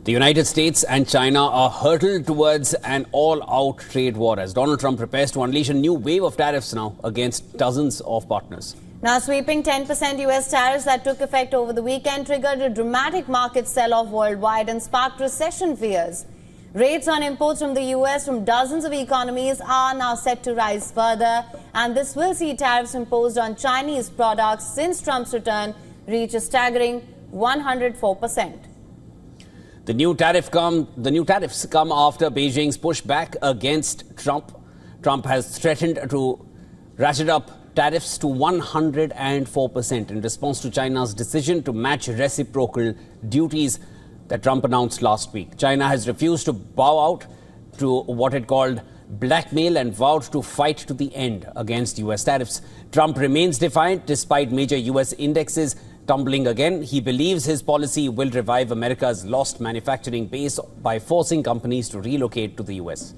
The United States and China are hurtled towards an all-out trade war as Donald Trump prepares to unleash a new wave of tariffs now against dozens of partners. Now, sweeping 10% U.S. tariffs that took effect over the weekend triggered a dramatic market sell-off worldwide and sparked recession fears. Rates on imports from the U.S. from dozens of economies are now set to rise further, and this will see tariffs imposed on Chinese products since Trump's return reach a staggering 104%. The new tariffs come after Beijing's pushback against Trump. Trump has threatened to ratchet up tariffs to 104% in response to China's decision to match reciprocal duties that Trump announced last week. China has refused to bow out to what it called blackmail and vowed to fight to the end against U.S. tariffs. Trump remains defiant despite major U.S. indexes tumbling again. He believes his policy will revive America's lost manufacturing base by forcing companies to relocate to the U.S.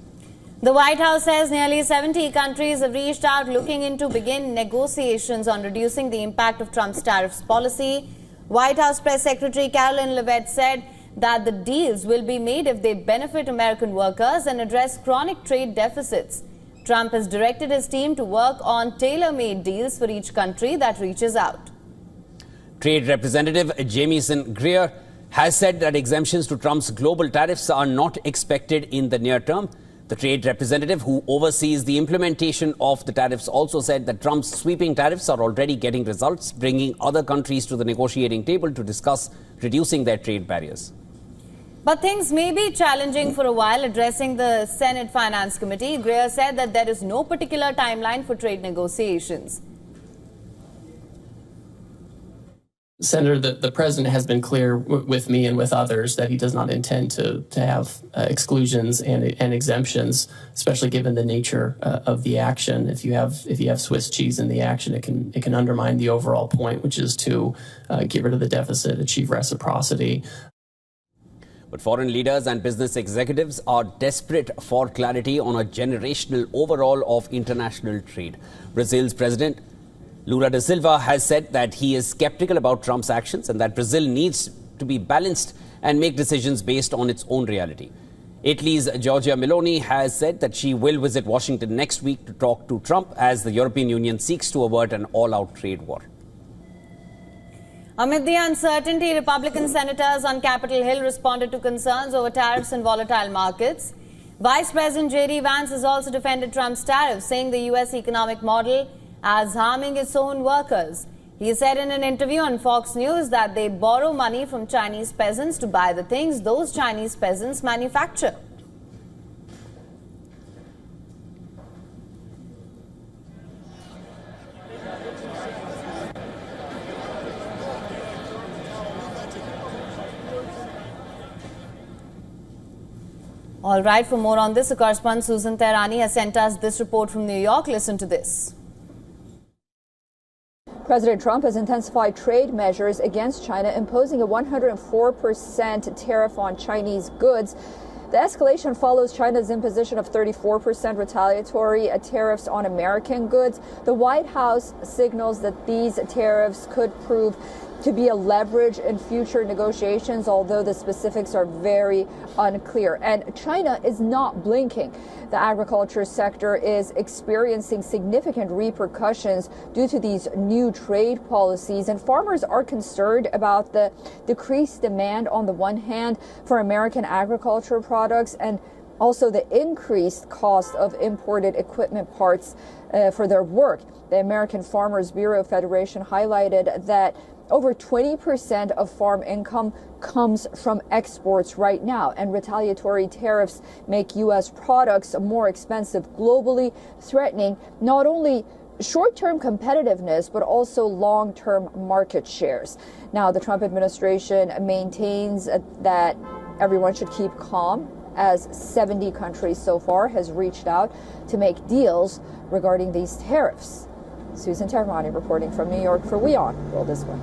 The White House says nearly 70 countries have reached out looking into begin negotiations on reducing the impact of Trump's tariffs policy. White House Press Secretary Caroline Leavitt said that the deals will be made if they benefit American workers and address chronic trade deficits. Trump has directed his team to work on tailor-made deals for each country that reaches out. Trade Representative Jamieson Greer has said that exemptions to Trump's global tariffs are not expected in the near term. The trade representative who oversees the implementation of the tariffs also said that Trump's sweeping tariffs are already getting results, bringing other countries to the negotiating table to discuss reducing their trade barriers. But things may be challenging for a while. Addressing the Senate Finance Committee, Greer said that there is no particular timeline for trade negotiations. Senator, the president has been clear with me and with others that he does not intend to have exclusions and exemptions, especially given the nature of the action. If you have Swiss cheese in the action, it can undermine the overall point, which is to get rid of the deficit, achieve reciprocity. But foreign leaders and business executives are desperate for clarity on a generational overhaul of international trade. Brazil's president Lula da Silva has said that he is skeptical about Trump's actions and that Brazil needs to be balanced and make decisions based on its own reality. Italy's Giorgia Meloni has said that she will visit Washington next week to talk to Trump as the European Union seeks to avert an all-out trade war. Amid the uncertainty, Republican senators on Capitol Hill responded to concerns over tariffs and volatile markets. Vice President J.D. Vance has also defended Trump's tariffs, saying the U.S. economic model as harming its own workers. He said in an interview on Fox News that they borrow money from Chinese peasants to buy the things those Chinese peasants manufacture. All right, for more on this, our correspondent Susan Tehrani has sent us this report from New York. Listen to this. President Trump has intensified trade measures against China, imposing a 104% tariff on Chinese goods. The escalation follows China's imposition of 34% retaliatory tariffs on American goods. The White House signals that these tariffs could prove to be a leverage in future negotiations, although the specifics are very unclear. And China is not blinking. The agriculture sector is experiencing significant repercussions due to these new trade policies, and farmers are concerned about the decreased demand on the one hand for American agriculture products and also the increased cost of imported equipment parts for their work. The American Farmers Bureau Federation highlighted that over 20% of farm income comes from exports right now, and retaliatory tariffs make U.S. products more expensive globally, threatening not only short-term competitiveness, but also long-term market shares. Now, the Trump administration maintains that everyone should keep calm, as 70 countries so far has reached out to make deals regarding these tariffs. Susan Tehrani reporting from New York for WION World This Way.